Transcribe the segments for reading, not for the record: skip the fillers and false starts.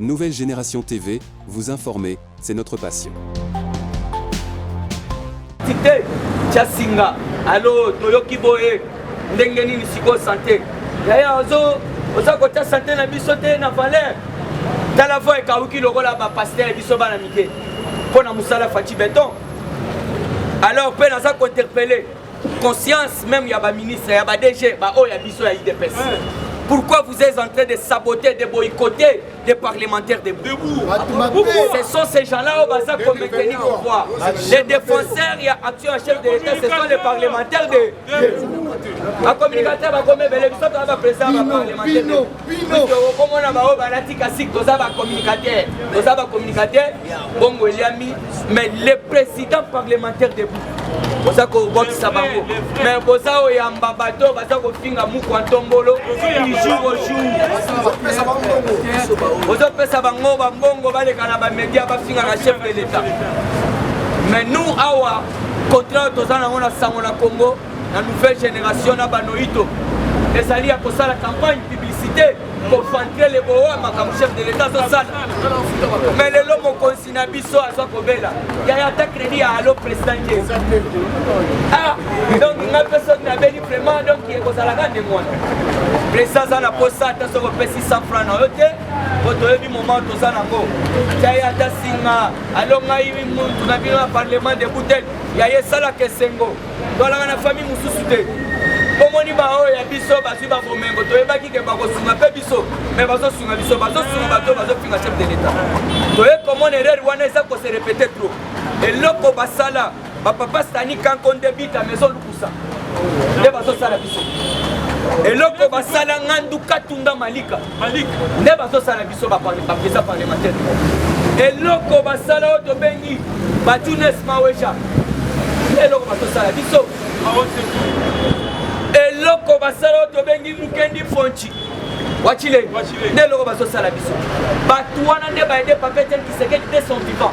Nouvelle Génération TV, vous informer, c'est notre passion. Tite, Chasinga, allo, Toyoki Boye, Ndengeni Nisiko Santé. Yaya oza kota santé na biso te na valeur. Tala fois e kawuki lokola ba pasteur biso bana mike. Pona musala fati béton. Alors pe naza ko interpeller conscience même ya ba ministre ya ba DG ba o ya biso ya IDPS. Pourquoi vous êtes en train de saboter, de boycotter les parlementaires debout? Ce sont ces gens-là au bazar pour maintenir au pouvoir. Les défenseurs, il y a action en chef de l'État, ce sont les parlementaires de... Un communicateur va comme les bisous va présenter un parlementaire debout. Comme on a ma balatique à six, nous avons communicateur, bon Williami, mais les présidents parlementaires debout. Vous savez qu'on boxe ça bango. Mais vous savez qu'il y a un bateau, vous savez qu'on finit à Moukou en tombolo, il joue au jour. Vous savez ça bango, bango, les canabas médias, va finir à chef de l'État. Mais nous, awa, contrat aux ans, on a Sangola Congo, la nouvelle génération à Banoïto. Les alliés pour ça la campagne publicité pour fantrer les bois comme chef de l'État social. Mais les lots consigne à Bisso à Sokobela. Il y a un crédit à l'eau président. Ah, donc il y a personne qui a béni vraiment, donc il y a la grande de moi. Président à la poste, à ce repère 600 francs dans l'hôte. Quand on a vu moment tout ça, il y a un singa, alors on a vu un parlement de bouteilles. Il y a un salaire qui est singo. Dans la famille, nous soutient. Comme on dit, il y a biso, basi ba bomengo, to yeba ki ke ba ko sunga pe biso, mais bazo sunga biso, bazo sunga bato, bazo finga chef de l'État. To yeba comment erreur wana ça ko se répéter trop. Et loko basala, ba papa stani quand on débite à maison lukusa. Ne bazo sala biso. Et loko basala ngandu katunda malika. Ne bazo sala biso ba président parlementaire. Et loko basala to bengi, ba Tunes Maweja. Et loko bazo sala biso. Et loko basalo to bengi mukendi fonchi wachile ne loko baso sala biso batuana ne baide papete qui se de son vivant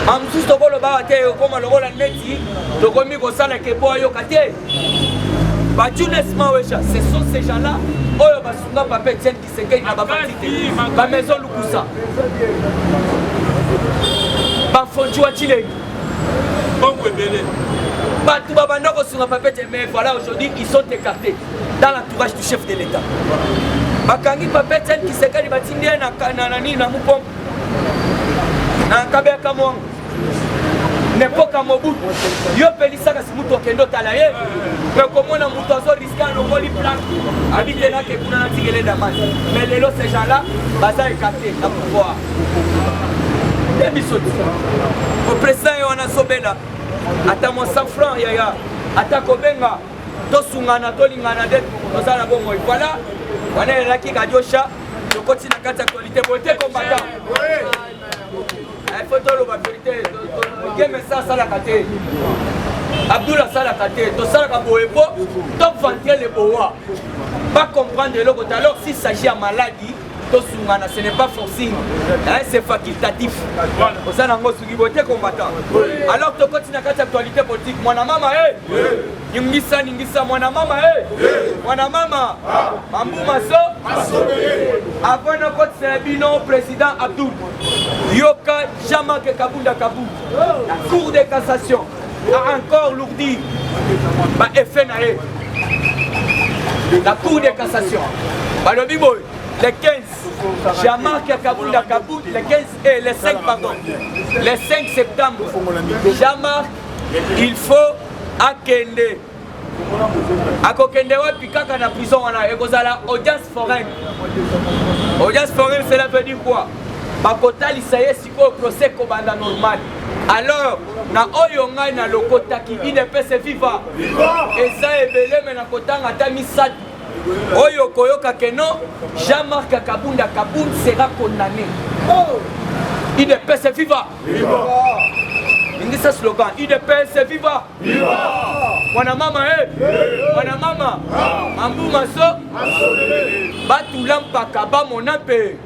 am sous to bolo ba te comme le rôle neti to komi ko sala ke boyo kate Batunes Maweja. Ce sont ces gens-là oyo basunga papete qui se na ba fatite ba maison lukusa ba fonchi wachile mais voilà, aujourd'hui ils sont écartés dans l'entourage du chef de l'État. Bakangi papete qui se gagne batindé na nani na mupom na kabeka mo n'epoka mobutu yo pelisa ka simuto kendo talaye mais comment na muto azo risquer no voli plan habite na ke kuna na tigele damas mais lelo ces gens là baza écartés na pouvoir et bisoti au président on a sobela ata mo 100 francs yaya ata kobenga to sungana to lingana de tozala bongo voilà wana elaki kadiosha lokoti na kati actualité beauté combattant photo lo vérité game ça sala kate Abdullah sala kate to sala ka boebo to vanter les boa pas comprendre le côté alors s'il s'agit à maladie ce n'est pas forcing, c'est facultatif. Alors tu continues à cette actualité politique. Mon maman, Ningisa, mon maman, Mambou Masso, avant notre Sénabino, président Abdoul, Yoka Jamak Kabunda Kabou, la Cour de cassation a encore lourdi FNAE, la Cour de cassation. Le Biboy. Les 15, Jamark Kabunda Kabout, les 15 et les 5, pardon, les 5 septembre, Jamark, il faut Akende. Akokende wa pikaka na prison wana ekozala audience foraine. Audience foraine, cela veut dire quoi? Bakota lisaye siko procès kobanda normal. Alors, na oyonga na lokotaki IDPS viva. Et ça est belé mais na kotanga tamisat. Oyo koyoka keno, Jean-Marc Kabunda Kaboun sera condamné. IDPS viva. Il dit ce slogan, IDPS viva. Wana mama wana mama, Ambou Masso, Batou Lampa Kaba Monape.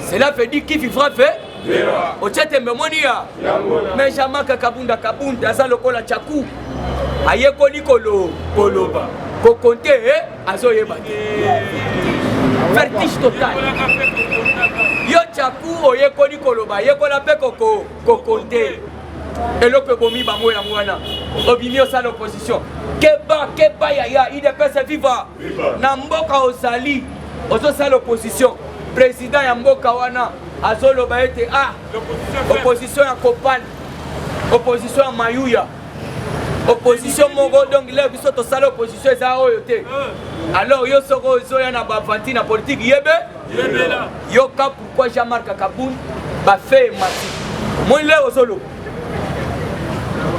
Cela veut dire qui vivra fait. Au tchète Memonia. Mais Jean-Marc Kabunda Kaboun, Daza Lokola Tchakou. Ayeko Nikolo Koloba. Kokonte, Azoyeba. Vertige total. kaku oyekoli koloba yekola pe kokonte eloko bomi bango ya mwana obimi osala opposition keba yaya idps viva na mboka ozali ozosala opposition président ya mboka wana azoloba ete opposition ya kopane opposition ya mayuya opposition moko donc leo biso tosala opposition eza oyo te alors yo soko ozoya na bavanti na politique yebela yoka pourquoi Jean-Marc Kaboun bafe mati moi leo ozolo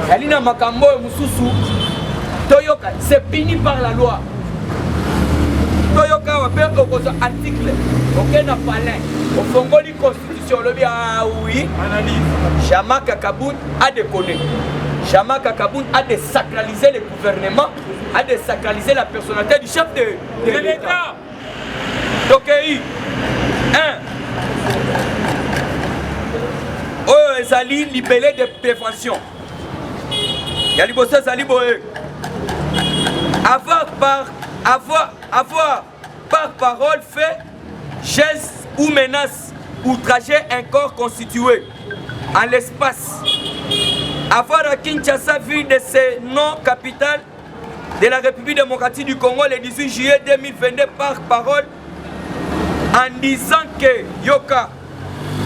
yali na makambo mususu toyoka c'est puni par la loi toyoka wa pe okozo article okena palin ofongoli constitution lobi oui Jean-Marc Kaboun a déconné. Jean-Marc Kaboun a désacralisé le gouvernement, a désacralisé la personnalité du chef de l'État. Donc, ils allaient libérer des préventions. Il y a les bossés, ils allaient avoir par parole fait geste ou menace outrager un corps constitué en l'espace. Avoir à Kinshasa, ville de ce non-capitale de la République démocratique du Congo le 18 juillet 2022 par parole en disant que Yoka,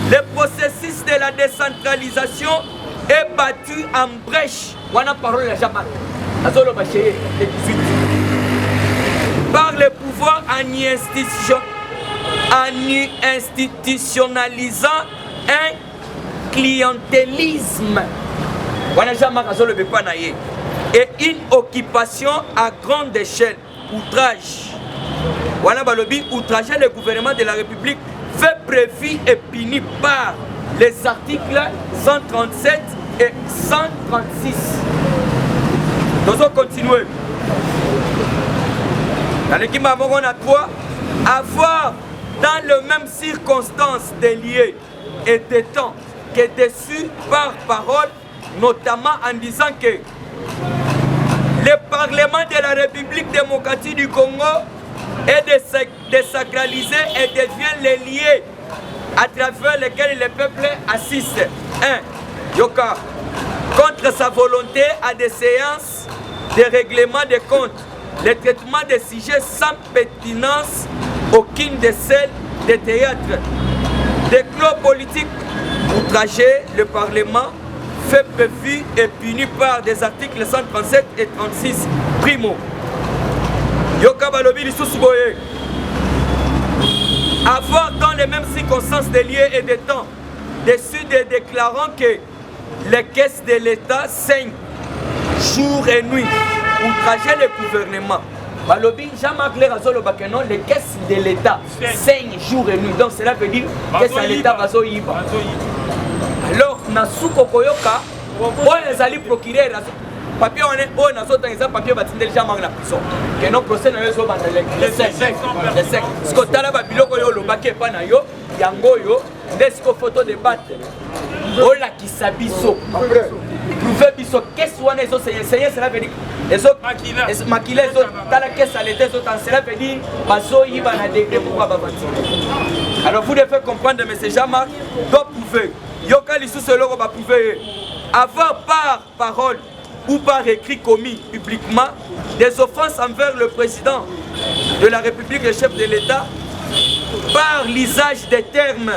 le processus de la décentralisation est battu en brèche. Wana parole la Jamal. Par le pouvoir en institutionnalisant un clientélisme. Et une occupation à grande échelle, outrage. Outrager le gouvernement de la République fait prévu et puni par les articles 137 et 136. Nous allons continuer. Dans l'équipe on a trois, avoir dans les mêmes circonstances des liés et des temps que déçus par parole, notamment en disant que le Parlement de la République démocratique du Congo est désacralisé et devient les liés à travers lesquels le peuple assiste. 1. Yoka, contre sa volonté à des séances de règlement des comptes, le traitement des sujets sans pertinence aucune de celles des théâtres. Des clubs politiques outragés, le Parlement fait prévu et puni par des articles 137 et 36. Primo. Yoka Balobi Lissousboye. Avoir dans les mêmes circonstances des lieux et des temps, dessus des déclarant que les caisses de l'État saignent jour et nuit, outrager le gouvernement. Balobi, Jean-Marc Lerazolo Bakeno, les caisses de l'État saignent jour et nuit. Donc cela veut dire que c'est l'État Bazo Yiba. Alors, Nasuko Koyoka, on allait procurer papier, on est on a sauté un papier bâti déjà dans la prison. Que nos procès n'avaient pas les secs. Ce que tu as là, Babiloko yo, le baquet panayo, yango yo, desco photo de battre. Ola qui s'abisso. Prouver biso, qu'est-ce qu'on est essayé, cela veut dire. Les autres maquillés, les autres, dans la caisse à l'été, cela veut dire, Bazo Yiba n'a dégré pourquoi Babanti. Alors vous devez comprendre, M. Jean-Marc, doit prouver. Yoka Lissou Seloro va prouver. Avoir par parole ou par écrit commis publiquement des offenses envers le président de la République, le chef de l'État, par l'usage des termes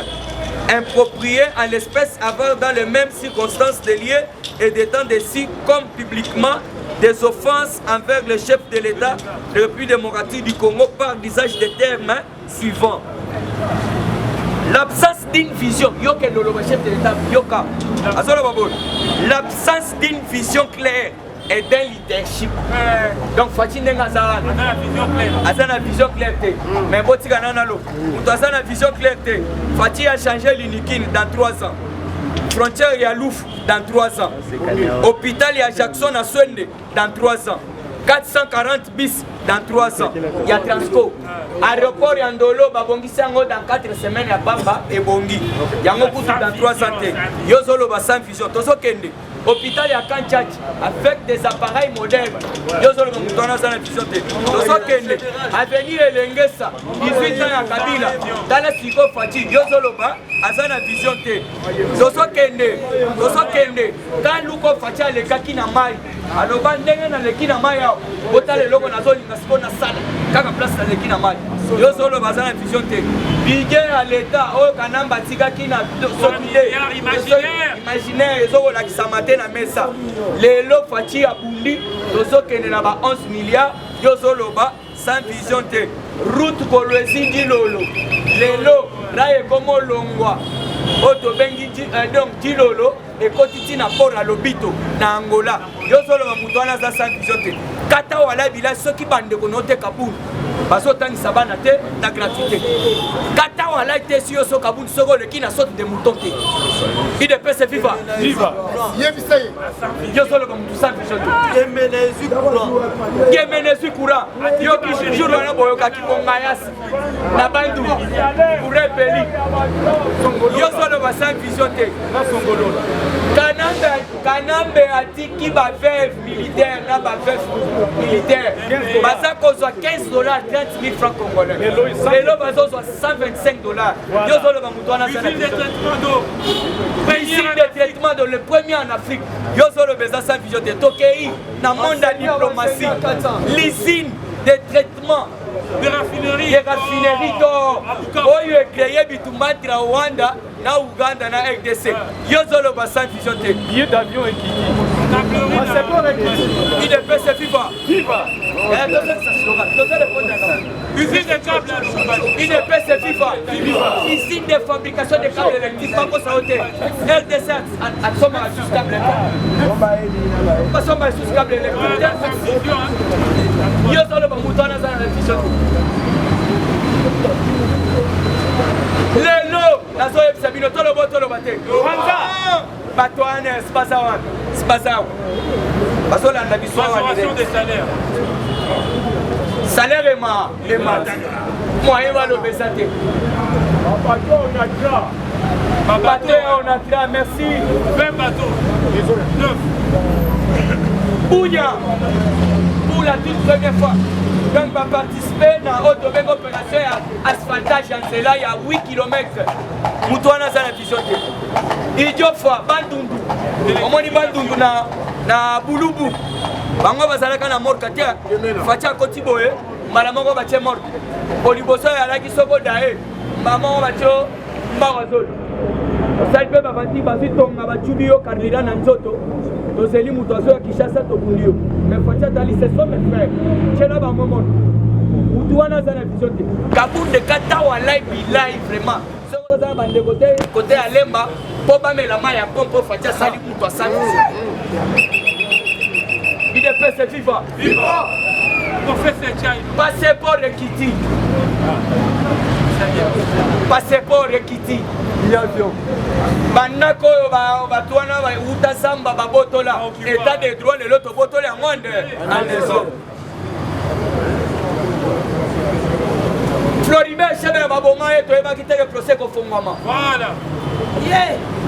impropriés en l'espèce, avoir dans les mêmes circonstances de lieux et des temps de si comme publiquement des offenses envers le chef de l'État de la République démocratique du Congo par l'usage des termes suivants. L'absence d'une vision, chef de l'État, l'absence d'une vision claire et d'un leadership. Donc, Fatih Nengazaran, a une vision claire. Mais Botika Nanalo, a une vision claire. Fatih a changé l'uniquine dans 3 ans. Frontière et à Louf dans 3 ans. Hôpital et à Jackson à Swende dans 3 ans. 440 bis dans 3 ans. Il y a Transco. Aéroport Yandolo, Babongi Sango dans 4 semaines à Bamba et Bongi. Il y a beaucoup dans 3 ans. Yozolo Bassan Vision. Tozo Kende. Hôpital à Kanchach avec des appareils modernes. Yozolo Moutona Sana Vision. Tozo Kende. Avenir Elengesa. 18 ans ya kabila tala siko fati yozoloba azana vision te tozokende taluko fati alekaki na mai aloba ndenge naleki na mai awa botala eloko nazolinga siko nasala kaka place naleki na mai yozoloba azana vision te bige ya leta oyo kanamba atikaki na imaginaire ezokolakisama te na mesa lelo fati abundi tozokende na ba 11 milliards yozoloba sans vision te route kolwezi ndi lolo lelo raye komo longwa oto bengi donc ti lolo ekoti ti na port ya lobito na Angola yozoloba mutu wana aza sans vision te kata wala bila soki bandeko noteka bulu bazotangisa bana te na gratuité kata wala te si yo soka bulu soko oleki na sorte de mouton te idps viva yozoloba mutu sans vision te yemenezwi courant yoki jour wana boyokaki bongayasi na bandu kurepeli yozoloba sans vision te kanambe atiki baveve militaire na baveve militaire baza kozwa 15 dollars 30 000 francs congolais lelo bazozwa 125 dollars yozoloba mutu wana usine de traitement de le premier en Afrique yozoloba eza sans vision te tokei na monde ya diplomatie l'usine de traitement de raffinerie to oyo ekreye bitumba tra Rwanda na Uganda na RDC yozoloba sans vision te billet d'avion ekiki IDPS viva usine de câble IDPS viva usine de fabrication de câbles électriques pas ça hôtel RDC asoma sous câble asoma sous câble électrique yozoloba mutana za na vision lelo nazoyebisa bino toloba te bato wana spaza bazolanda biso salaire emati moyen balobesa te bateau on a tra merci 20 bateaux 9 Bouya pour la toute première fois donc va participer dans une opération asphaltage en cela il y a 8 km Moutouana za la vision te Idiofa bandundu omoni bandundu na bulubu bango bazalaka na mort katia fatia kotiboye mala moko batie mort oliboso ya laki soko dae mama batio mbawazolo salpe babati bazitonga bachubi yo karira na nzoto tozeli mutu azo ya Kishasa tobundi yo mais fatia tali c'est son mes frères chena ba momo mutu wana za la vision te kabunde kata wa live bilai vraiment soza bande côté ya lemba po bamela mai ya pompo fatia sali mutu asali IDPS viva passeport rekiti passeport rekiti l'avion bandako bato wana uta samba babotola état de droit lelo tobotola yango en désordre Floribert chebe baboma ye toyebaki teke procès kofungwama voilà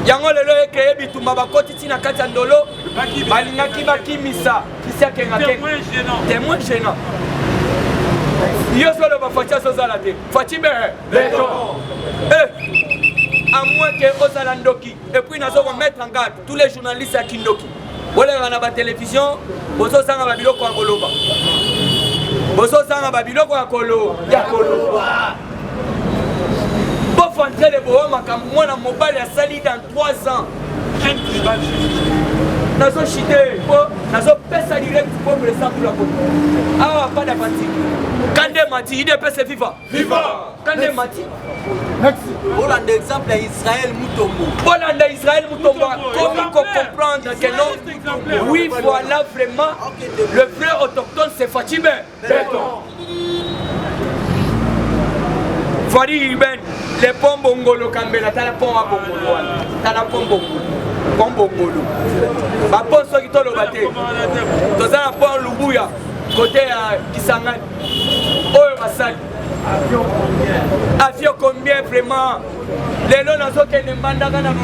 yango lelo ekeye bitumba bakotiti na kati ya ndolo balingaki bakimisa kisiakenga témoin gênant yo solo bafatia sozala te fati be à moins que ozala ndoki et puis nazo mettre en garde tous les journalistes à kindoki bolenga na ba télévision bozosanga babiloko ya koloba bozosanga babiloko ya koloba pour entrer les bois makambo mwana mobile ya sali dans 3 ans nazo chité nazo pesa direct pour le centre la côte ah pas d'avantage Kande Mati IDPS viva Kande Mati merci Hollande exemple à Israël Mutombo comment comprendre que non oui voilà vraiment le vrai autochtone c'est Fatime béton Fadi Iben les ponts Bongolo Kambela tala pont à Bongolo tala pont Bongolo ba pont soki tolo baté tozala pont Lubuya côté à Kisangani oyo basali avion combien vraiment lelo nazokende mbandaka na $90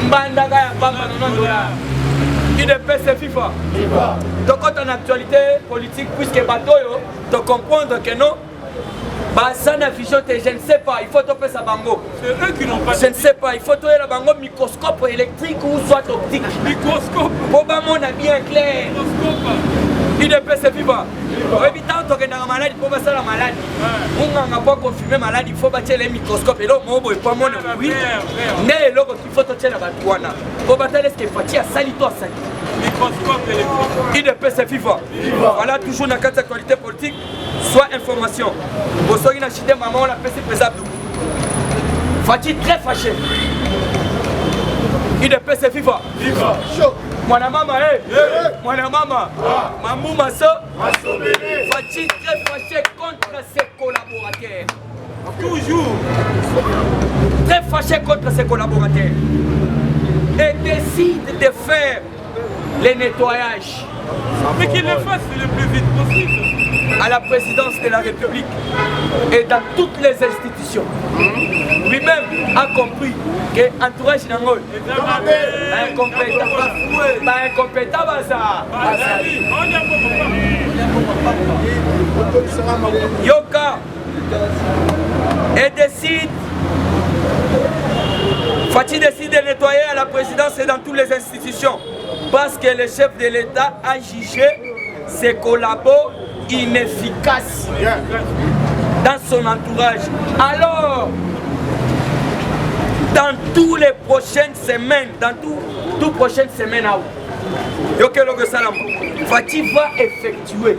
mbandaka ya bamba $90 IDPS FIFA donc en actualité politique puisque batoyo de comprendre que non Basana vision, je ne sais pas, il faut topper sa bango. C'est eux qui n'ont pas. Je ne sais pas, il faut topper la bango microscope électrique ou soit optique. Microscope. Pour pas mon bien clair. Microscope. Il ne peut se vivre. Pour éviter de la maladie, pour passer la maladie. On n'a pas confirmé maladie, il faut battre les microscopes. Et là, on ne peut pas mon oui. Mais là, il faut topper la batouana. Pour battre les sképaties à salito à sali. Microscope électrique. Il ne peut se vivre. Voilà, toujours dans la actualité politique, soit information. Vous savez, il a chité maman, on l'a fait présable. Fatih très fâché. Il ne peut se vivre. Mon maman, mon maman, Mamou Masso, Fatih très fâché contre ses collaborateurs. Toujours. Très fâché contre ses collaborateurs. Et décide de faire les nettoyages. Mais qu'il le fasse le plus vite possible. À la présidence de la République et dans toutes les institutions. Lui-même a compris que l'entourage d'Angol est incompétent. Yoka et décide. Fatih décide de nettoyer à la présidence et dans toutes les institutions parce que le chef de l'État a jugé ses collaborateurs inefficaces dans son entourage. Alors, dans toutes les prochaines semaines, Fatih va effectuer,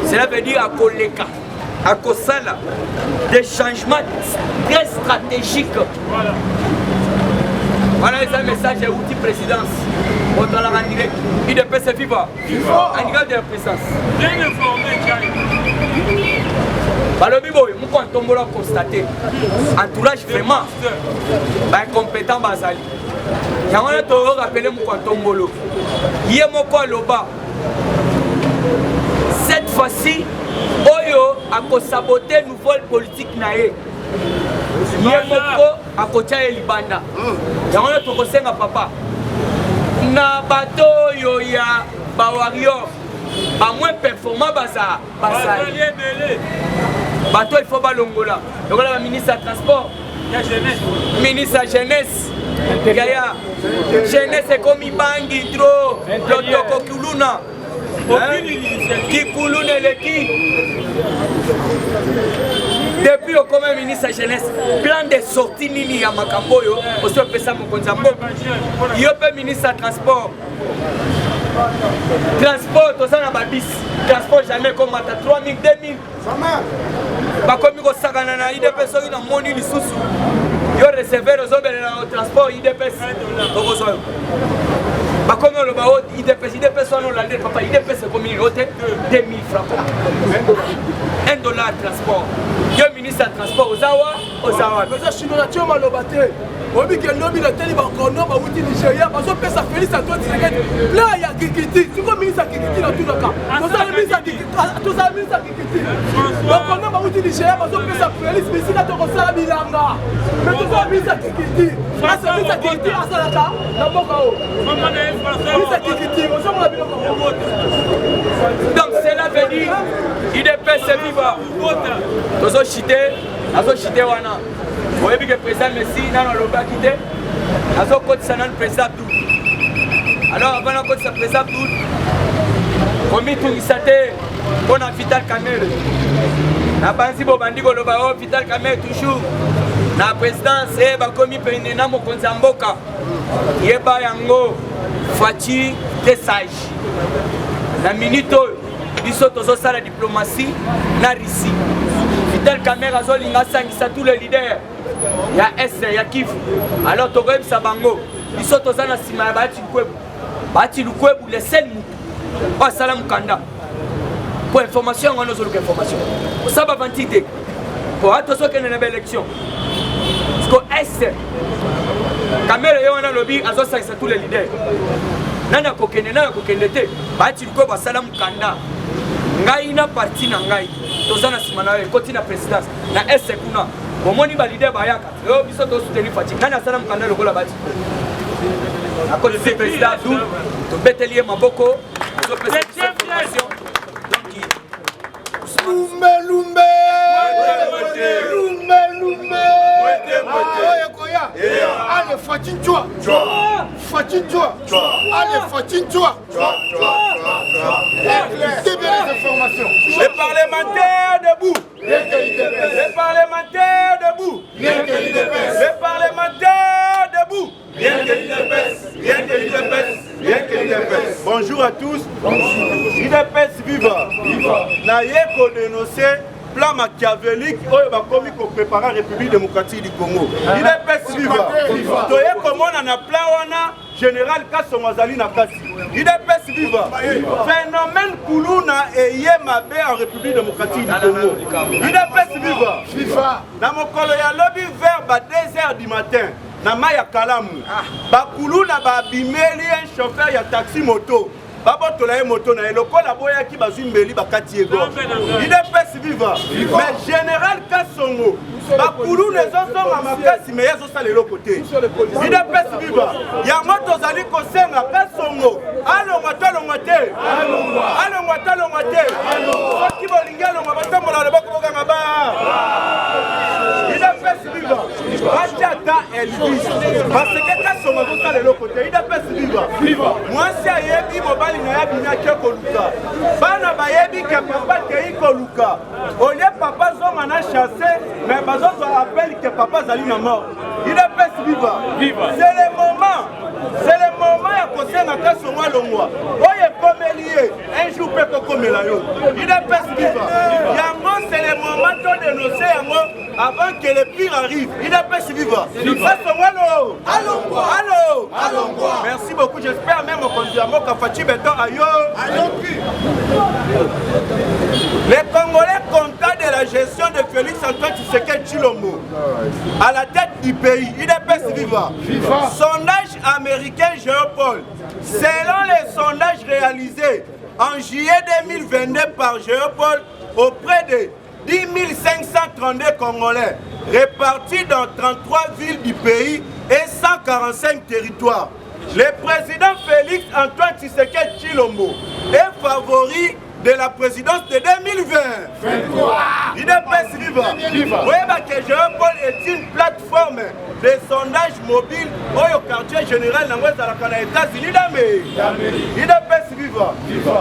cela veut dire à Koleka, à Kosala, des changements très stratégiques. Voilà les messages de l'outil présidence. On doit la rendre direct. Il ne peut se vivre. En de la présence. Bien informé, Tchai. Le bibo, nous avons constaté. Entourage vraiment incompétent Bazali. Il y a un autre rappelé Moukantombolo. Il y a Loba. Cette fois-ci, Oyo a saboté une nouvelle politique naïe. Il y a à côté de Libanda. Il y a un autre papa. Na bato yo ya bawario ba moins performant baza bato il faut balongola donc la ministre de transport ya jeunesse ministre de jeunesse ya jeunesse comme Ibangi trop lotoko kuluna qui kulune leki depuis au commun ministre de la jeunesse, plan de sortie nini ya makamboyo, aussi on peut ça mon konzambo. Il peut ministre de transport. Transport, tout ça na babis. Transport jamais comme à 3000, 2000. Ba comme ko sagana na IDP so ina moni lisusu. Yo recevoir aux hommes na transport IDP. Tokoso. Ba comme le bao IDP so no landé papa IDP c'est comme une hôtel 2000 francs. $1 transport. Yo ministre de transport Ozawa. Mais chinois na tioma lobate. Obi ke nobi na teli ba kono ba wuti Nigeria ba so pesa Félix Antoine Tshisekedi. Là ya Kikiti, tu vois ministre Kikiti na tout ka. To ça ministre Kikiti. Ba kono ba wuti Nigeria ba so pesa Félix bisina to ko sala bilanga. Mais to ça ministre Kikiti. Asa ministre Kikiti asala ka na boka o. Ministre Kikiti, on so mo biloko ko. Donc cela veut dire il est passé vivant. Tozo chité wana. Vous voyez que le président Messi n'a pas quitté. Il a côté le président Abdou. Alors avant de côté le président Abdou, comme tout s'était on a Vital Kamerhe. Na banzi bo bandiko lo ba Vital Kamerhe toujours. Na présidence et ba komi pendena mo konzamboka. Yeba yango Fatih des sages. Na minute biso tozo sala diplomatie na Russie. Vital Kamerhe azolinga sangisa tous les leaders. Il y a S, il y a Kivu. Alors tu as Sabango. Ils sont tous en Sima, Bati Lukwebu, les seuls mots. Pas Salam Kanda. Pour information, on a besoin d'information. Pour ça, on va ventiler. Pour attention qu'il y a une élection. Parce que S, Kamerhe et on a lobby, à tous les leaders. Nana Kokene, Bati Lukwebu, Salam Kanda. Ngai na parti na ngai. Tozana Simana, côté la présidence. Na S, kuna. Au moins, il va leader Bayaka. Il faut soutenir Fatih. Quand il y a un canal, il va à cause du président Abdou, de Bételier Maboko, de président de cette formation. Donc, Lumbe. Allez, Fatin-toi. Fatin-toi. Allez, Fatin-toi. C'est bien les informations. Les parlementaires debout. Les parlementaires debout. Les parlementaires debout. Rien que l'IDPS, rien que l'IDPS, rien que l'IDPS. Bonjour à tous. l'IDPS viva. Naye ko dénoncer plan machiavélique oyo bakomi ko préparer la République démocratique du Congo. l'IDPS viva. Toye komona na plan wana Général Kasongo azali na kasi. l'IDPS viva. Phénomène kuluna eye mabe en République démocratique du Congo. l'IDPS viva. Na mokolo ya lobby vers 2h du matin. Na maya kalamu bakulu na babimeli un chauffeur ya taxi moto babotola ye moto na lokola boyaki bazimbeli bakati ego l'IDPS viva mais général Kasongo bakulu nezosonga makasi me ezosala eloko te l'IDPS viva yango tozali kosenga Kasongo alongwa tolongwa te alongwa te soki bolingi alongwa batambola loboko bokanga ba l'IDPS viva Bachata Elvis parce que Kasongo azosala eloko te l'IDPS viva mwasi ayebi mobali na yabi nyaki koluka bana bayebi ke papa kei koluka olie papa zonga na chassé mais bazozwa appel que papa zali na mort l'IDPS viva c'est le moment ya kosenga Kasongo alongwa oye komeli ye un jour pe kokomela yo l'IDPS viva yango c'est le moment to dénoncer yango avant que le pire arrive. l'IDPS viva. Kasongo allo. Merci beaucoup. J'espère même au continuement qu'à Fachi Beton ayo. Les Congolais comptent de la gestion de Félix Antoine Tshisekedi Tshilombo à la tête du pays. l'IDPS viva. Sondage américain Géopol. Selon les sondages réalisés en juillet 2022 par Géopol auprès de 10 532 Congolais répartis dans 33 villes du pays et 145 territoires. Le président Félix Antoine Tshisekedi Tshilombo est favori de la présidence de 2020. l'IDPS viva. Voyez que Géopol est une plateforme de sondage mobile au quartier général dans les États-Unis d'Amérique. l'IDPS viva.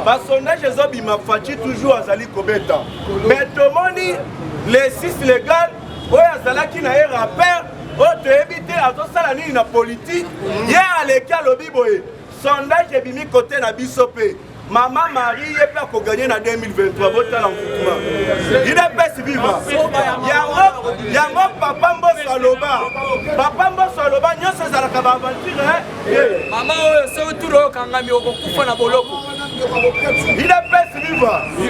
Par sondage, les hommes Fachi toujours à Zali Kobeta. Mais tout le monde, les 6 légales, où Azala qui n'a pas rapport, où tu évites à tout ça la ligne politique, hier à l'école au Biboé, sondage est mis côté na Bissopé. Maman Marie est pas pour gagner en 2023. Votre l'enfoutement. l'IDPS viva. Yango papa Mbosso Aloba. Papa Mbosso Aloba, nous sommes à la aventure. Maman, c'est autour de Kangami au Kufa na Boloko. l'IDPS viva. Si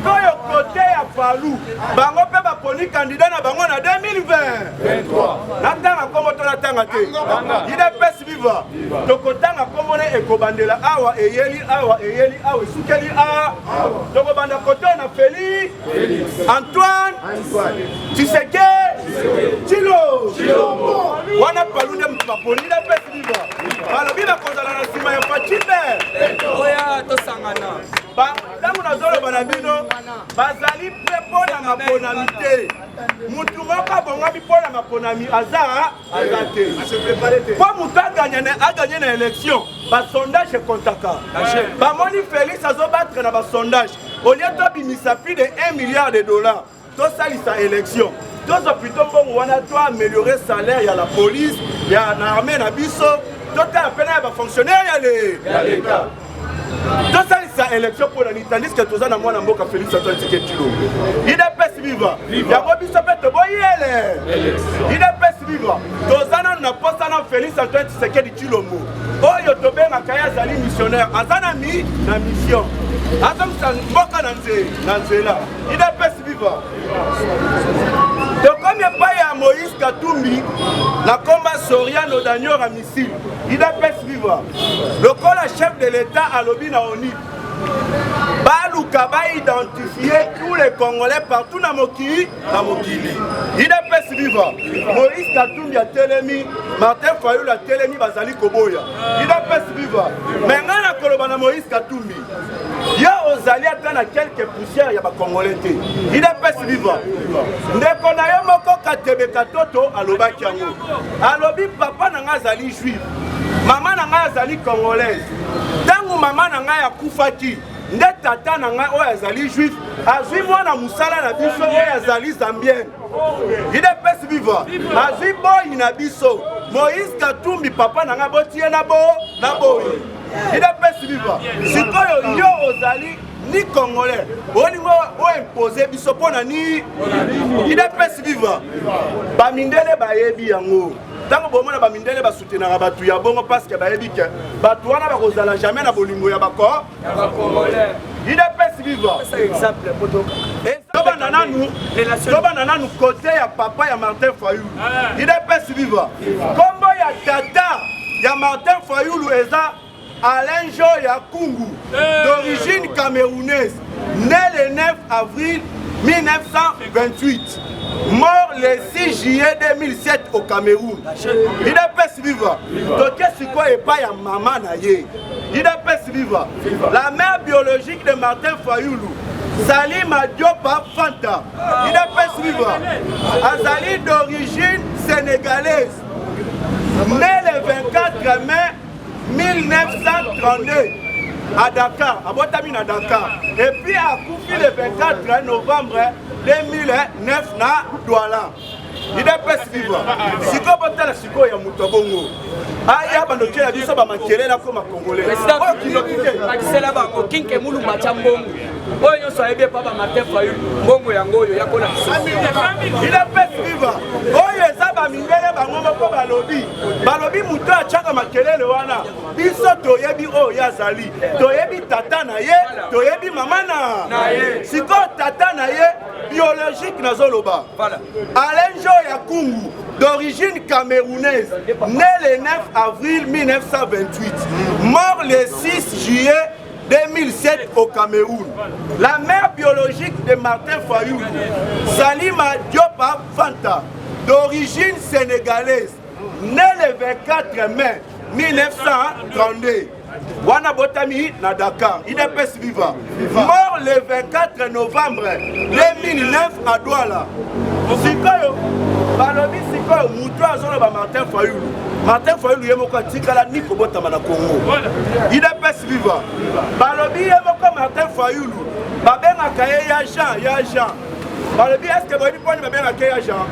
quand au côté à Falou, bango pe ba poni candidat na bango na 2020. Natanga comme to natanga te. l'IDPS viva. Tokotanga comme ne ekobandela awa eyeli awa soukeli a donc banda côté on a Félix Antoine Tshisekedi Tshilombo wana palunde mpaponi l'IDPS viva balobi bakozala na nsima ya Fachibe oya tosangana ntango nazoloba na bino bazali mpe mpo na maponami te mutu moko abongami mpo na maponami aza te mpo mutu aganye na élection basondage ekontaka bamoni Félix azobatre na basondage olie tobimisa plus de 1 milliard de dollars tosalisa élection tozo plutôt mbongo wana to améliorer salaire ya la police ya na armée na biso totala pena ya bafonctionnaire ya l'état tosalisa élection pour l'année tandis que toza na mwana mboka Félix Antoine Tshisekedi Tshilombo l'IDPS viva yango biso mpe toboyele l'IDPS viva toza na posa na Félix Antoine Tshisekedi Tshilombo oyo tobengaka ye azali missionnaire aza na mission azongisa mboka na nzela l'IDPS viva tokomi epai ya Moïse Katumbi na komba Soriano Daniel à missile l'IDPS viva lokola chef de l'état alobi na ONU baluka identifier tous les Congolais partout na mokili l'IDPS viva Moïse Katumbi a telemi Martin Fayulu a telemi bazali koboya l'IDPS viva mais nga na koloba na Moïse Katumbi yo ozali ata na quelques poussières ya ba Congolais te l'IDPS idps viva ndeko na yo moko Katebe Katoto alobaki yango alobi papa na ngai azali juif mama na ngai azali congolaise ntango mama na ngai akufaki nde tata na ngai oyo azali juif azwi mwana mosala na biso oyo azali zambien idps viva azwi boyi na biso Moïse Katumbi papa na ngai botie na boyi idps viva sikoyo yo ozali ni congolais olingo oimpose biso mpona ni idps viva bamindele bayebi yango ntango bomona bamindele basoutenaka bato ya bongo parceke bayebi ke bato wana bakozala jamais na bolingo ya bacongolais idps viva tobanda nanu kote ya papa ya Martin Fayulu idps viva kombo ya tata ya Martin Fayulu eza Alain Joya Kungu, d'origine camerounaise, né le 9 avril 1928, mort le 6 juillet 2007 au Cameroun. idps viva toke sikoyo epai ya mama na ye idps viva la mère biologique de Martin Fayulu Salima Diopa Fanta idps viva azali d'origine sénégalaise, né le 24 mai 1932 à Dakar, à Botamine à Dakar. Et puis à Koufi le 24 novembre 2009 na Douala. idps viva siko botala siko ya moto bongo aya bandoki ya biso bamakelela koma congolais bakisela bango kinke mulu machambongo oyo nyonso ayebi pa Martin Fayulu mbongo yango oyo yakola idps viva oyo eza bamindele bango moko balobi moto atiaka makelele wana biso toyebi oyo azali toyebi tata na ye toyebi mama na ye sikoyo tata na ye biologique nazoloba Alain Joya Kungu d'origine camerounaise, né le 9 avril 1928, mort le 6 juillet 2007 au Cameroun. La mère biologique de Martin Fayulu, Salima Diopa Fanta, d'origine sénégalaise, né le 24 mai 1932. Wana Botami na Dakar, idps viva. Mort le 24 novembre 2009 à Douala. Sikoyo, balobi sikoyo mutu azolo ba Martin Fayulu. Martin Fayulu yemoko tikala ni kobotama na Congo. idps viva. Balobi yemoko Martin Fayulu. Babengaka ye ya Jean. Balobi est-ce que boyebi poni babengaka ya Jean?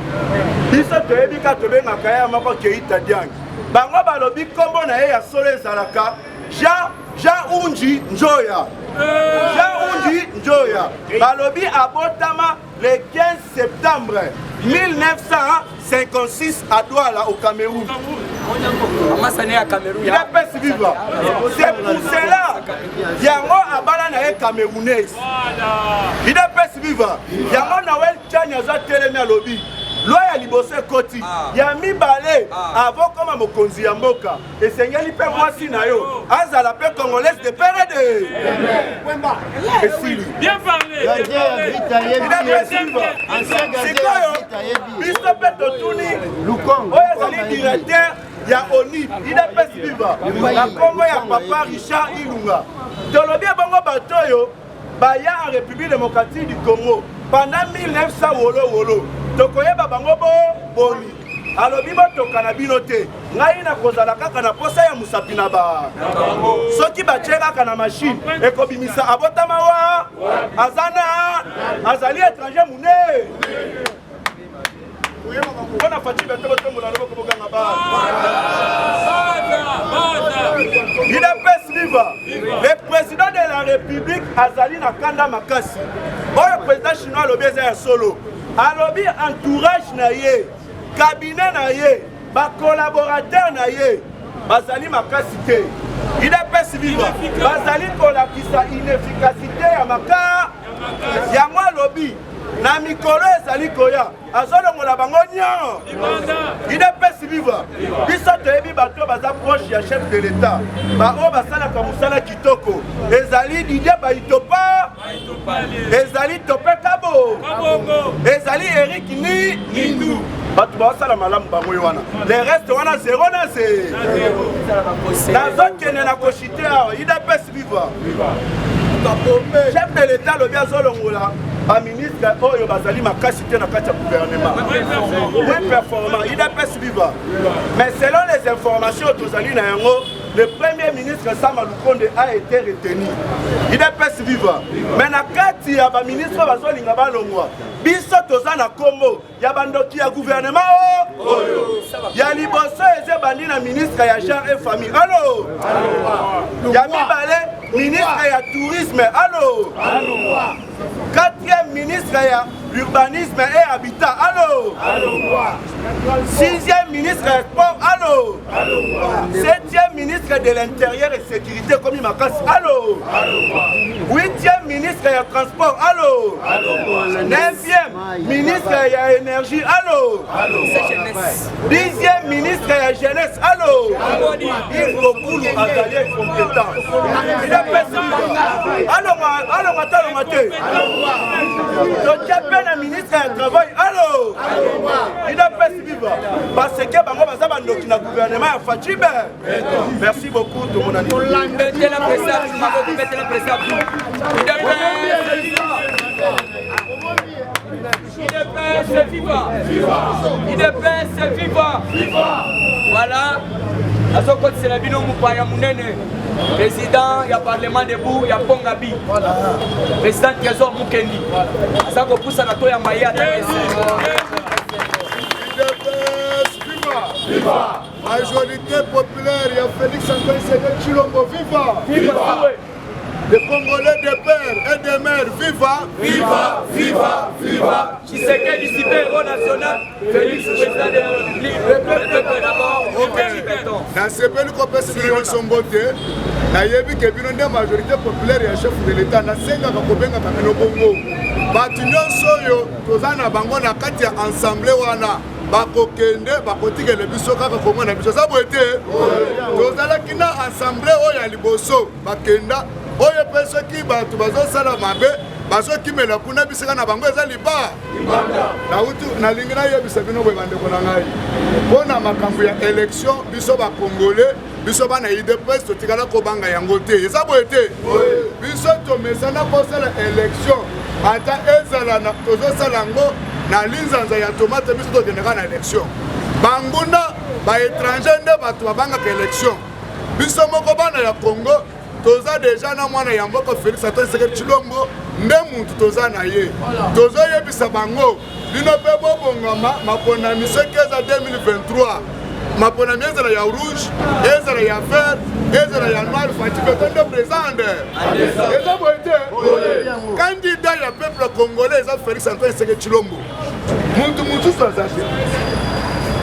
Biso toyebi ka tobengaka ya moko Keita Diang. Bango balobi kombo na ye ya solo ezalaka Jean Unji Njoya. Balobi abotama le 15 septembre 1956 à Douala au Cameroun. idps viva. C'est pour cela yango abala na ye camerounaise. idps viva. Yango Noël Tchani aza telemi alobi loya liboso ekoti ya mibale avant koma mokonzi ya mboka esengeli mpe mwasi na yo azala mpe congolaise de pere de esili Bien parlé. sikoyo biso mpe totuni oyo ezali directeur ya ONIP idps viva na kombo ya papa Richard Ilunga tolobi ebongo bato oyo baya en République démocratique du Congo pendant 1900 wolo tokoyeba bango boni alobi botoka na bino te ngai nakozala kaka na posa ya musapi na ba soki batie kaka na machine ekobimisa abotama wa azali étranger mune mpona fati beto botombola loboko boganga ba idps viva. Le président de la République azali na kanda makasi oyo président chinois alobi eza ya solo alobi entourage na ye cabinet na ye collaborateur na ye bazali makasi te idps viva bazali kolakisa inefficacité ya maka yango alobi na mikolo ezali koya azolongola bango nyo idps viva biso toyebi bato baza proche ya chef de l'état baoyo basalaka mosala kitoko ezali Didier Baitopa ezali Topé Kabo ezali Eric Nindu bato basala malamu bango wana le reste wana 0 na 0 nazokende na koshite awa idps viva chef de l'état lobi azolongola baministre oyo bazali makasi te na kati ya gouvernement oui performant IDPS viva mais selon les informations tozali na yango le premier ministre Sama Lukonde a été retenu IDPS viva mais na kati ya baministre bazolinga balongwa biso toza na kombo ya bandoki ya gouvernement oyo ya liboso eze bandi na ministre ya genre et famille allo ya mibale ministre ya tourisme allo 4e ministre ya l'urbanisme et habitat allo 6e ministre ya sport allo 7e ministre de l'intérieur et sécurité comme Makas allo 8e ministre ya transport allo 9e ministre ya énergie allo 10e ministre ya jeunesse allo il faut pour azali compétent il a personne allo maté le ministre du travail allo il a fait vivre parce que bango baza bandoki na gouvernement ya Fachibe merci beaucoup tout mon ami mettez la presse mettez la presse IDPS viva voilà azokoti c'est la bino mupaya munene président ya parlement debout ya Pongabi président Trésor Mukendi azako poussa na to ya maya viva majorité populaire ya Félix Antoine Tshisekedi Tshilombo viva les Congolais de père et de mère viva Tshisekedi super héros national Félix président de la République le peuple d'abord au petit béton na sepeli kopesa bino sombote na yebi ke bino nde majorité populaire ya chef de l'état na sengaka kobengaka bino bongo bato nyonso oyo toza na bango na kati ya ensemble wana bakokende bakotikele biso kaka komona biso za boye te tozalaki na ensemble oyo ya liboso bakenda oyo mpe soki bato bazosala mabe bazokimela kuna bisika na bango eza liba nalingi nayebisa bino boye bandeko na ngai mpo na makambo ya élection biso bakongole biso bana IDPS totikala kobanga yango te eza boye te biso tomesana kosala élection ata ezala tozosala yango na linzanza ya tomate biso tokendeka na élection banguna baétranger nde bato babangaka élection biso moko bana ya Congo toza deja na mwana ya mboka Félix Antoine Tshisekedi Tshilombo nde mutu toza na ye tozoyebisa bango bino mpe bobongama maponami soki eza 2023 maponami ezala ya rouge ezala ya vert ezala ya noir Fachibe nde présente eza boye te candidat ya peuple congolais eza Félix Antoine Tshisekedi Tshilombo mutu mosusu aza te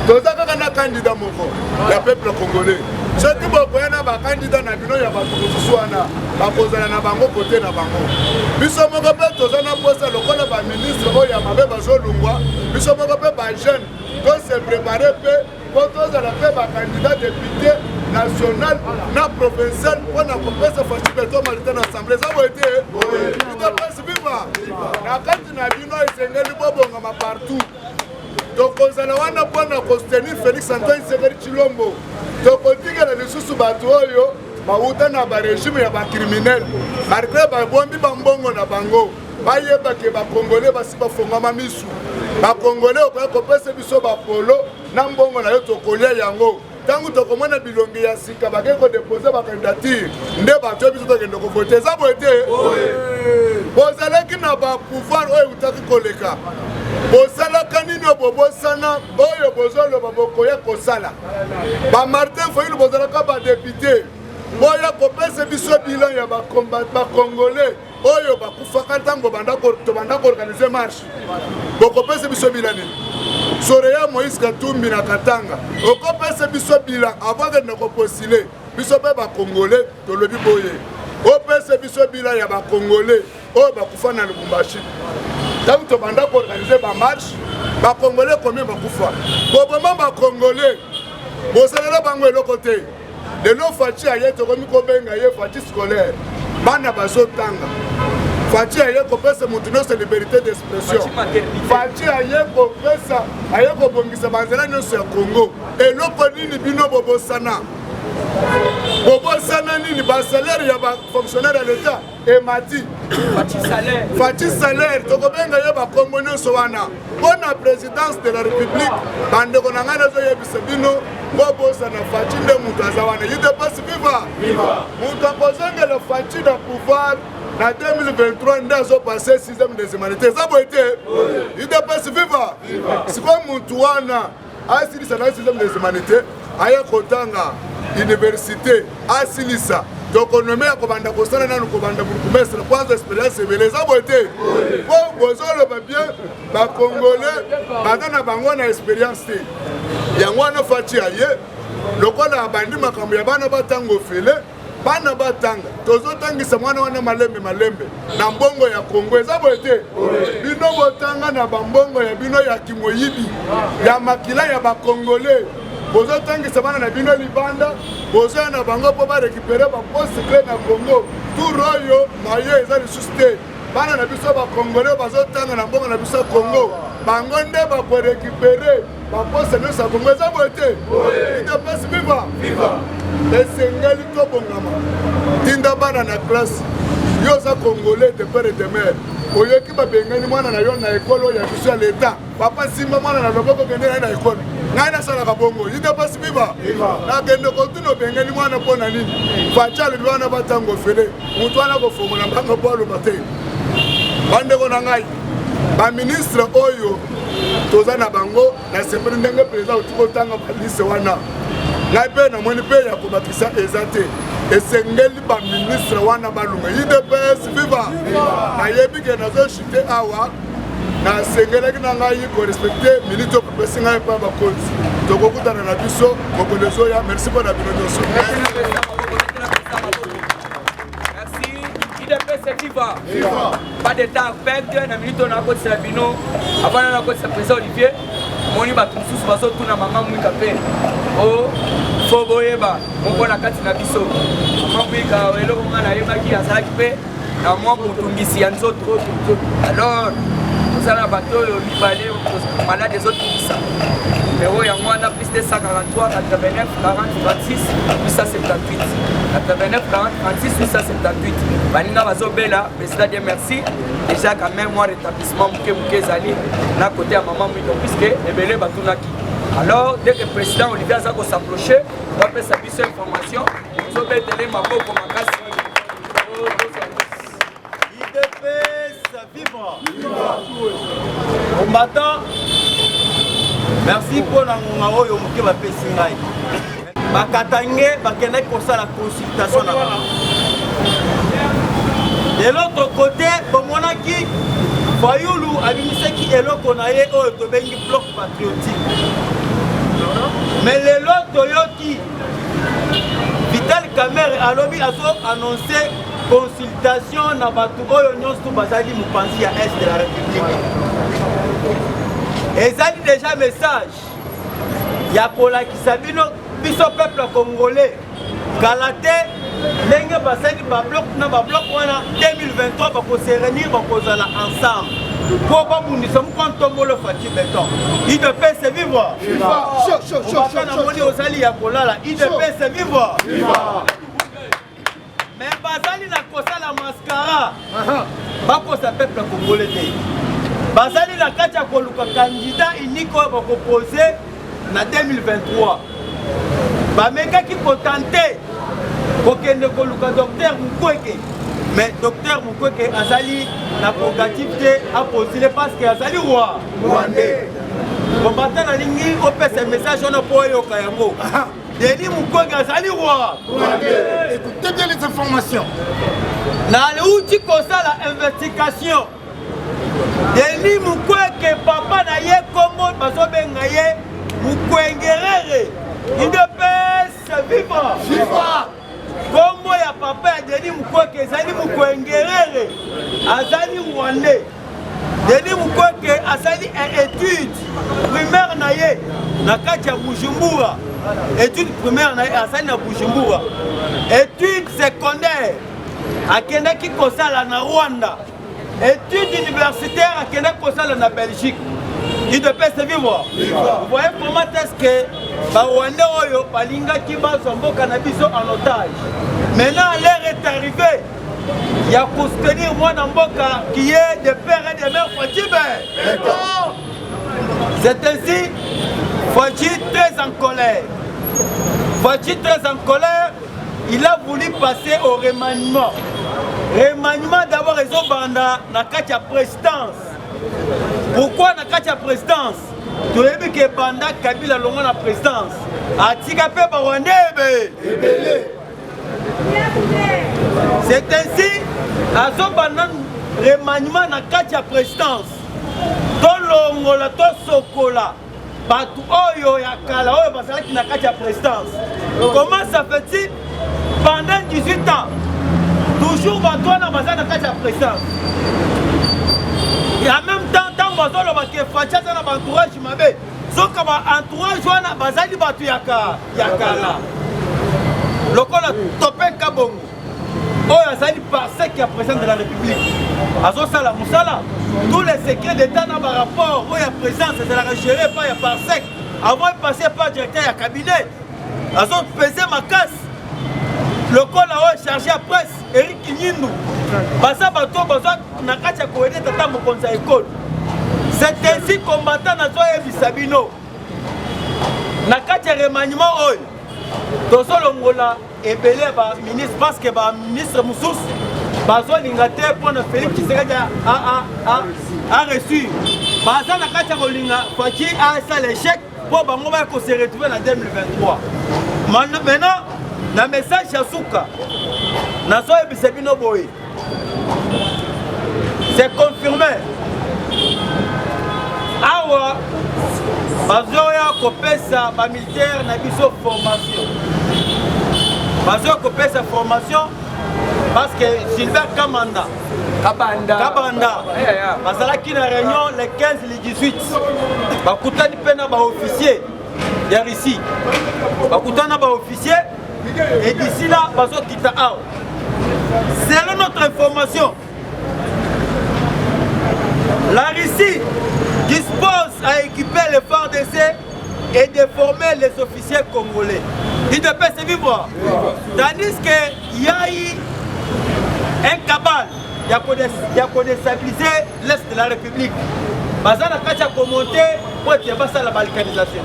toza kaka na candidat moko ya peuple congolais soki bokoya na bakandida na bino ya bato mosusu wana bakozala na bango kote na bango biso moko mpe toza na posa lokola baministre oyo ya mabe bazolungwa biso moko mpe bajeune tose prépare mpe mpo tozala mpe bakandida député national na provincial mpo na kopesa Fachibe to malite na assemblée eza boye te IDPS viva na kati na bino esengeli bobongama partout tokozala wana mpo na kostenir Félix Antoine Tshisekedi Tshilombo tokotikela lisusu bato oyo bauta na barégime ya bacriminel malgré babombi bambongo na bango bayebake bakongole basi bafongama misu bakongole okoya kopesa biso bapolo na mbongo na yo tokolia yango ntango tokomona bilongi ya sika bakei kodepose bakandidature nde bato oyo biso tokende kovote eza boye te bozalaki na bapouvoir oyo eutaki koleka bosalaka nini oyo bobosana oyo bozoloba bokoya kosala bamartin Fayulu bozalaka badepute boya kopesa biso bilan ya bakongole oyo bakufaka ntango tobanda koorganize marche bokopesa biso bilan nini Soreya Moïse Katumbi na Katanga okopesa biso bilan avant de kopostule biso mpe bakongole tolobi boye opesa biso bilan ya bakongole oyo bakufa na Lubumbashi ntango tobanda koorganize bamarche bakongole combien bakufa boboma bakongole bosalela bango eloko te lelo Fachi aye tokomi kobenga ye Fachi scolaire bana bazotanga Fachi aye kopesa mutu nyonso liberté d'expression Fachi aye kopesa aye kobongisa banzela nyonso ya Congo eloko nini bino bobosana bobosana nini basalaire ya bafonctionnaire ya l'état emati fati salaire tokobenga ye bakombo nyonso wana mpona présidence de la république bandeko na ngai nazoyebisa bino bobosana fati nde moto aza wana idepasi viva moto akozongela fati na pouvoir na 2023 nde azopase 6e des humanité eza boye te idepasi viva sikoyo motu wana asilisa na 6e des humanité aya kotanga université asilisa tokonome ya kobanda kosala nanu kobanda burkumestre kwanza expérience ebele eza boye te po bozoloba bien bakongolais baza na bango na expérience te yango wana fati aye lokola abandi makambo ya bana batanga ofele bana batanga tozotangisa mwana wana malembe na mbongo ya Kongo eza boye te bino botanga na bambongo ya bino ya kimoyibi ya makila ya bakongolais bozotangisa bana na bino libanda bozoya na bango mpo barekipere baposte clé na Congo tour oyo maye eza lisusu te bana na biso bakongolais bazotanga na mbongo na biso ya Congo bango nde bakorekipere baposte nyonso ya Congo eza boye te idepesi viva esengeli tobongama tinda bana na classe yo oza congolais de père et de mère oyoki babengani mwana na yo na ekole oyo ya biso ya leta papa simba mwana na loboko kende naye na ekole ngai nasalaka bongo idepasi viva nakende kotuna obengani mwana mpo na nini faci alobi wana batango fele motu wana kofongola mbanga mpo aloba te bandeko na ngai baministre oyo toza na bango na sepeli ndenge président oti kotanga balise wana ngai mpe namoni mpe ya kobakisa eza te esengeli baministre wana balunga idps viva nayebi ke nazochute awa nasengelaki na ngai korespecte minute okopesi ngai mpa bakonzi tokokutana na biso mokolo ezoya merci mpo na bino nyonso Viva. Pas de temps à perdre. Na minute on a côté Sabino. Avant on a côté président Olivier. Moni ba tout sous baso tout na maman mwika pe. Oh foboyeba. Mon bona kati na biso. Maman mwika elo konga na yeba ki azala ki pe. Na mwa mutungisi ya nzoto. Alors ça bateau libale malade des autres ça. Numéro ya mwana plus de 143 89 40 26 878 89 40 36 878 baninga bazobela président de merci déjà quand même moi rétablissement muke zali na côté ya maman mwito puisque ebele batunaki alors dès que le président Olivier Azako s'approcher on va faire sa biso information zobetele maboko makasi combattant merci pour la oyo moke bapesi ngai bakatange bakendaki kosala consultation na bango de l'autre côté bomonaki Fayulu abimisaki eloko na ye oyo tobengi bloc patriotique mais lelo toyoki Vital Kamerhe alobi azo annoncer consultation na bato oyo nyonso bazali mopanzi ya est de la république ezali déjà message ya kolakisa bino biso peuple congolais kala te ndenge basali bablok na bablok wana 2023 bakoserenir bakozala ensemble po babundisa mokontombolo Faci Beton idps vivre obaka na moni ozali ya kolala idps vivre mais bazali na kosala mascara bakosa peuple congolais te bazali na kati ya koluka candidat unique oyo bakopose na 2023 bamekaki kotante kokende koluka docteur Mukwege mais docteur Mukwege azali na prérogative te apostule parce que azali roi rwandais kombata na lingi opesa message wana po oyoka yango Denis Mukwege azali roi rwandais. Écoutez bien les informations. Na leuti kosala investigation Denis Mukwege papa na ye kombo bazobenga ye Mukwengerere idps viva viva kombo ya papa ya Denis Mukwege ezali Mukwengerere azali rwandais. Denis Mukwege azali étude primaire na ye na kati ya Bujumbura étude primaire na ye azali na Bujumbura étude secondaire akendaki kosala na Rwanda études universitaires à Kenya Kosala na Belgique. Il de paix vivre. Vous voyez comment est-ce que Rwandais oyo balingaki bazwa mboka na biso en otage. Maintenant l'heure est arrivée. Il y a pour soutenir mwana mboka qui est de père et de mère Fatibé. C'est ainsi Fachi très en colère. Fachi très en colère, il a voulu passer au remaniement. Remaniement d'abord raison banda na katia présidence. Pourquoi na katia présidence? Tu as vu que banda Kabila longo na présidence. Atika pe Rwandais. C'est ainsi à son banda remaniement na katia présidence. Tolongola to sokola. Batu oyo ya kala oyo basalaki na kati ya présidence. Comment ça fait-il pendant 18 ans toujours batu wana baza na kati ya présidence. Et en même temps tant bazolo bake facha na entourage mabe. Soka ba entourage wana bazali batu ya kala. Lokola topé kabongo. Oyo azali par ce qui est président de la République. Azo sala musala. Tous les secrets d'État dans le rapport où il y a présence, c'est la géré par sec. Avant de passer par directeur à cabinet. Ils ont pesé ma casse. Le col a chargé à presse, Eric Kinyindou. Basa Bato, Baza, Nakacha Koede, Tata Mokonza École. C'est ainsi combattant Nazoé Bisabino. Nakacha remaniement Oy. Tozo Longola et Belé, ministre, parce que le ministre Moussous. Bazo Lingate pour le Félix Tshisekedi a reçu. Baza Nakacha Kolinga, Fachi a ça l'échec pour Bangoba qu'on se retrouve en 2023. Maintenant, dans le message Yasuka, Nazo Ebisebino Boy, c'est confirmé. Awa, Bazo ya kopesa ba militaire na biso formation. Bazo kopesa formation. Parce que Gilbert Kabanda, qui a réunion les 15 et les 18, Bakutani Pena ba officier, ici, Bakutana ba officier, et d'ici là, Bazo Kita Ao. Selon notre information, la Russie dispose à équiper les FARDC et de former les officiers congolais. Il ne peut se vivre. Tandis qu'il y a eu un cabal qui a déstabilisé l'Est de la République. Bazana Kacha a commenté pour être à la balkanisation.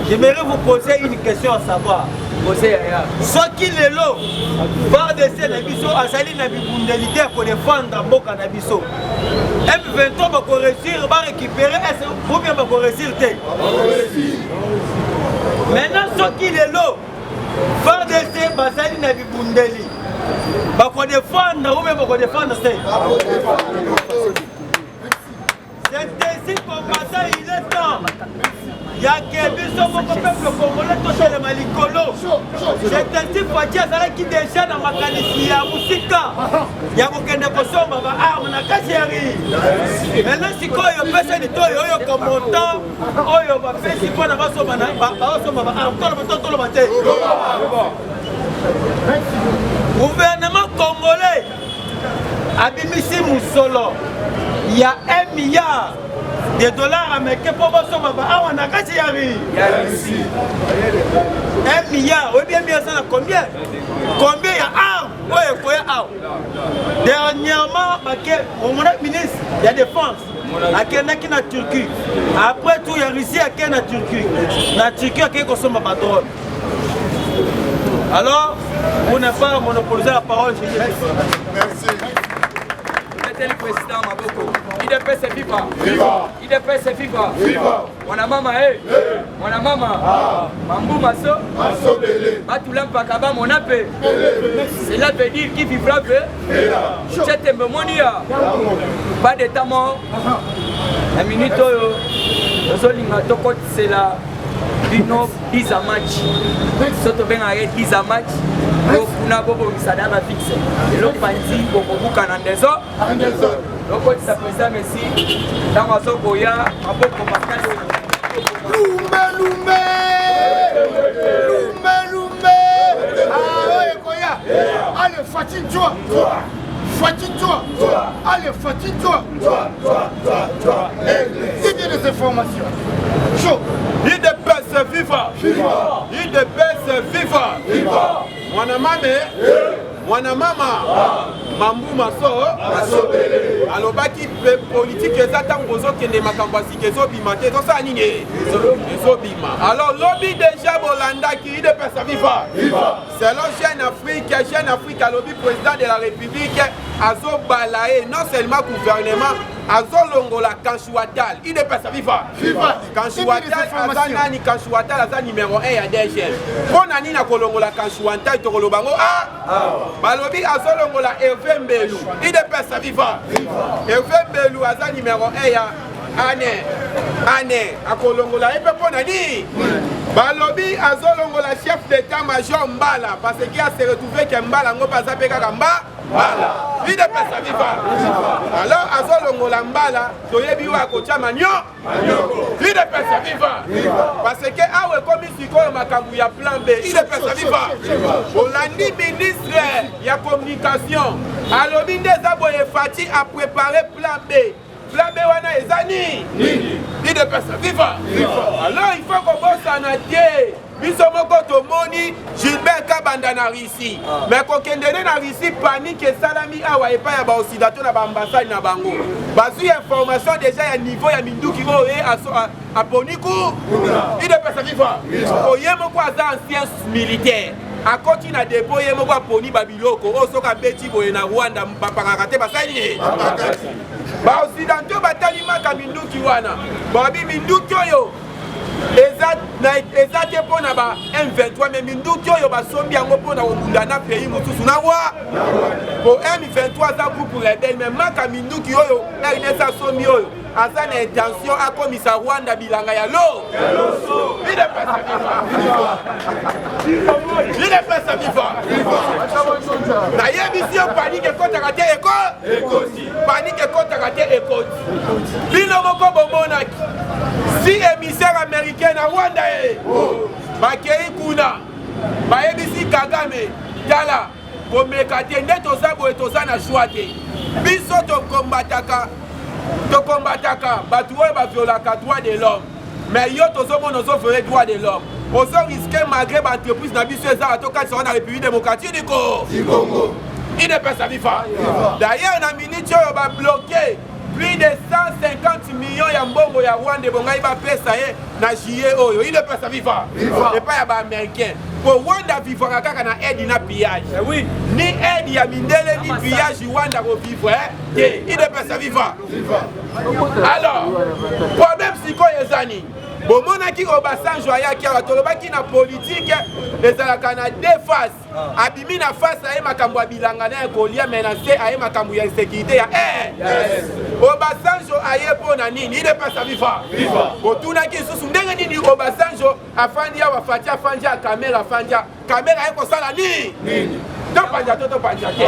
J'aimerais vous poser une question à savoir. Ce qui est là, FARDC Nabiso, Azali Nabibundelité pour défendre Mboka Nabiso. M23 va réussir, va récupérer, ou bien va réussir. Maintenant, ce qui est là, FARDC, Azali Nabibundeli. Va défendre, ou bien va défendre. C'est ainsi qu'on passe, il est temps. Il y a quelqu'un peuple congolais touché le malikolo. C'est ainsi Fatia qui déjà dans ma qualité à Moussika. Il y a beaucoup de personnes qui ont armes na kacheri. Maintenant si quoi il pèse du toyo yo comme montant, oyo va faire si quoi na ba soma na ba soma ba armes tout le matin. Gouvernement congolais Abimisi Moussolo. Il y a 1 milliard de dollars américains pour voir son baba. Ah, on a caché Yari. 1 milliard. Oui, bien, ça combien? Combien il y a armes? Oui, il y a armes. Dernièrement, mon ministre, il y a défense. À Kenaki, na Turquie. Après tout, il y a Russie à Kenaki, na Turquie. La Turquie, à Kenaki, consomme ma drone. Alors, vous n'avez pas monopolisé la parole. Merci. Le président Maboko, IDPS viva, viva, IDPS viva, viva, Mwana mama Mwana mama, Mambu Maso, Maso Bele, Batulam Pakaba Monape, cela veut dire qui vivra peu, Chetembe Monia, pas d'état mort, la minute Zolinga Tokot c'est la Dino 10 à match, Soto Ben arrête 10 à match. Kuna bobo misada na fixe. Le panzi bobo kana ndezo. Loko tsapeza Messi. Dans mazoko ya maboko makali. Lumbe. Ah ouais koya. Allez fatigue-toi. Allez fatigue-toi. C'est bien des informations. Chaud. IDPS viva. UDPS viva mwanamame mwanamama mambu maso alobaki politique eza ntango ozokende makambo asika ezobima te ezosala nini ezobima alors lobi déjà bolandaki UDPS viva selon Jeune Afrique alobi président de la République azobala ye non seulement gouvernement azolongola Kanchouatal UDPS viva Kanchouatal aza nani Kanchouatal aza numéro 1 ya DGL mpona nini akolongola Kanchouatal tokoloba ngo balobi azolongola Hervé Mbelu UDPS viva Hervé Mbelu aza numéro 1 ya ane akolongola ye mpe mpona nini balobi azolongola chef d'état-major Mbala parce qu'il a se retrouvé que Mbala ngo baza mpe kaka Mbala UDPS viva alors azolongola Mbala toyebi oyo akotya manyo UDPS viva parce que awa ekomi sikoyo makambo ya plan B UDPS viva olandi ministre ya communication alobi nde eza boye Fati a préparé plan B plan B wana eza nini UDPS viva alors il faut kobosana te biso moko tomoni Gilbert Kabanda na Russie mais kokendene na Russie panique esalami awa epai ya baoccidentaux na baambassade na bango bazwi information déjà ya niveau ya minduki oyo ye aponiku UDPS viva oye moko aza ancien militaire akoti na dépôt ye moko aponi babiloko oyo soki abeti boye na Rwanda bapakaka te basali nini baoccidentaux batalimaka minduki wana babi minduki oyo eza te mpo na ba M23 mais minduki oyo basombi yango mpo na kobunda na pays mosusu na wa po M23 aza groupe rebelle mais maka minduki oyo RDC asombi oyo aza na intention akomisa Rwanda bilanga ya lo UDPS viva nayebisi yo panike ekotaka te panike ekotaka te ekoti bino moko bomonaki si émissaire américain na Rwanda bakei kuna bayebisi Kagame tala komeka te nde toza boye toza na choix te biso tokombataka bato oyo baviolaka droit de l'homme mais yo tozomona ozoviole droit de l'homme ozoriske malgré baentreprise na biso ezala tokatisa wana République démocratique du Congo UDPS viva d'ailleurs na minute oyo babloke plus de 150 millions ya mbongo ya Rwanda bongai bapesa ye na juillet oyo UDPS viva epai ya baaméricain po Rwanda vivaka kaka na aide na pillage ni aide ya mindele ni pillage Rwanda kovivre te UDPS viva alors problème sikoyo ezani bomonaki Obasanjo ayaki awa tolobaki na politique ezalaka na deux faces abimi na face aye makambo ya bilanga na ekolia menase aye makambo ya insécurité ya Obasanjo aye mpona nini UDPS viva botunaki lisusu ndenge nini Obasanjo afandi awa Fati afandi ya kamera aye kosala nini topanja te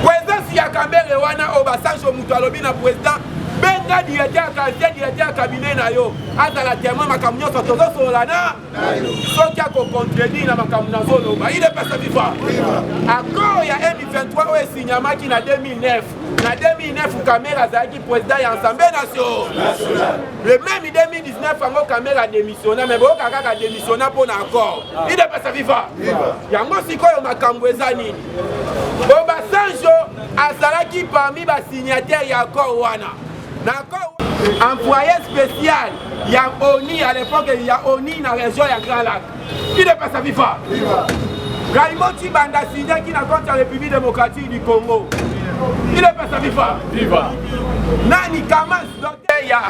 présence ya kamera wana Obasanjo mutu alobi na président benga directeur ya cabinet na yo azala témoin makambo nyonso tozosolola na soki akocontredire na makambo nazoloba UDPS viva accord ya M23 oyo esinyamaki na 2009 na 2009 Kamera azalaki président ya Assemblée nationale le même 2019 yango Kamera démissionna mais boyoka kaka démissionna mpona accord UDPS viva yango sikoyo makambo eza nini Obasanjo azalaki parmi basignataire ya accord wana employé spécial il y a ONI à l'époque il y a ONI dans la région ya Grand Lac UDPS viva Raymond Tshibanda signé qui n'a contre la République démocratique du Congo UDPS viva nani Kamas docteur ya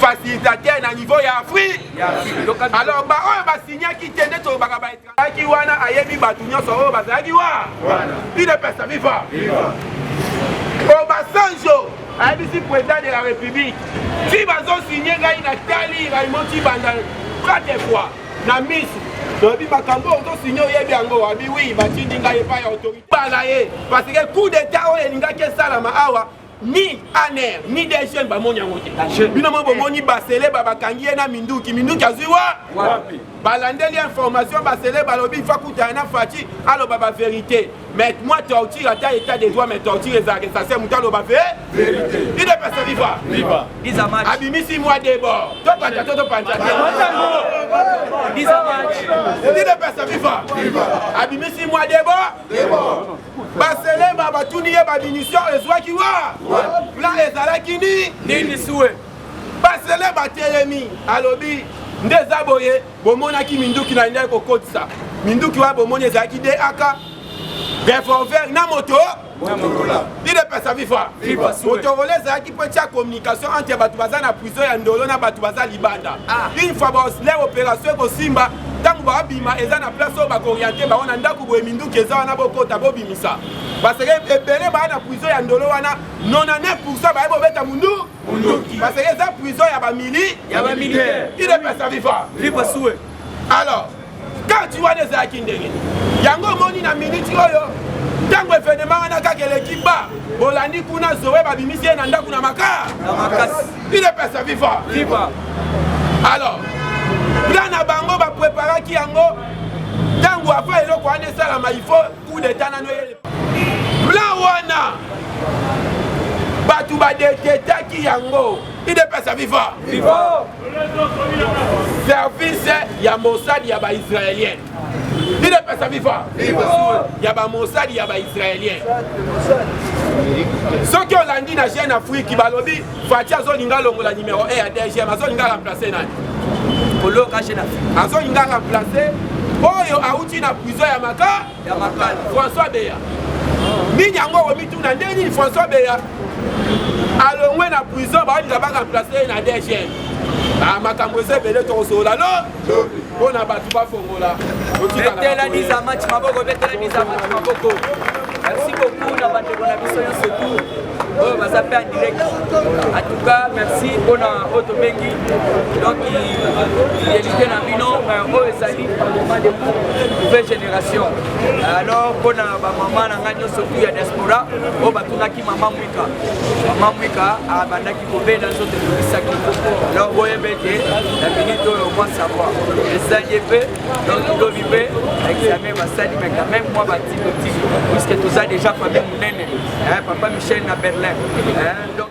facilitateur na niveau ya Afrique alors ba oyo ba signé qui tende to baka ba etraki wana ayebi batu nyonso oyo bazalaki wa UDPS viva Obasanjo abisi président de la République si bazo signé ngai na tali Raymond Tshibanda 4 fois na miss tobi makambo ozo signé oyebi yango abi oui batindi ngai epai ya autorité bala ye parce que coup d'état oyo elingaki esalama awa ni aner ni des jeunes bamoni yango te bino mo bomoni basele babakangi ye na minduki azwi wapi balandeli information basele balobi fa kutana na Fati aloba ba vérité mais moi torture ata état de droit mais torture ezalaka ça mutu aloba vérité UDPS viva abimisi moi debord topanja Lisa match. Dile pesa viva. Abimisi mwa debo. Baselema batuni ye babinition ezwaki wa. Plan ezalaki nini suwe. Baselema telemi alobi ndeza boye bomonaki minduki na ndeko kokotisa. Minduki wa bomoni ezalaki de aka. Revolver na moto. Dile pesa viva. Otongolais ezalaki po tia communication entre bato baza na prison ya ndolo na bato baza libanda. Une fois bosle opération ekosimba ntango babima eza na place oyo bakoriente bango na ndako boye minduki eza wana bokota bobimisa parce que ebele baa na prison ya ndolo wana 99% baye bobeta munduki parce que eza prison ya bamilitaire. Ile pesa viva suwe. Alors quand tu vois ezalaki ndenge yango omoni na minute oyo ntango événement wana kaka eleki ba bolandi kuna zowe babimisi ye na ndako na makasi. Ile pesa viva. Alors plan na bango bapreparaki yango ntango afa eloko wana esalama il faut coup d'état nano ye plan wana bato badetetaki yango. Ile pesa viva. Service ya Mossad ya ba-israélien. Ile pesa viva. Ya ba Mossad ya ba-israélien. Soki olandi na Jeune Afrique balobi Fachi azolinga longola numéro 1 ya DGM azolinga remplacer nani? Koloka Jeune Afrique. Azolinga remplacer oyo auti na prison ya Makala François Beya. Nini yango omituna ndeni François Beya alongwe na prison balinga ba remplacer na DGM. Makambo ezebele tokosola lo mpona bato bafongola. Betela Lisa match maboko. Merci beaucoup na bandeko na biso nyonso tout. Oh, ça fait en direct. En tout cas, merci pour notre bengi. Donc, fidélité dans Bino, mais oh, ça dit, moment de nouvelle génération. Alors, pour ma maman, on a gagné surtout il y a diaspora. Oh, bah, tout qui maman Mwika. Maman Mwika a bandé qui pouvait dans notre Misaki. Alors, vous voyez, la minute au moins savoir. Et ça y est fait. Donc, il doit vivre. Examen, bah, ça dit, mais quand même, moi, bah, puisque tout ça déjà famille Mounene. Papa Michel na Berlin. Donc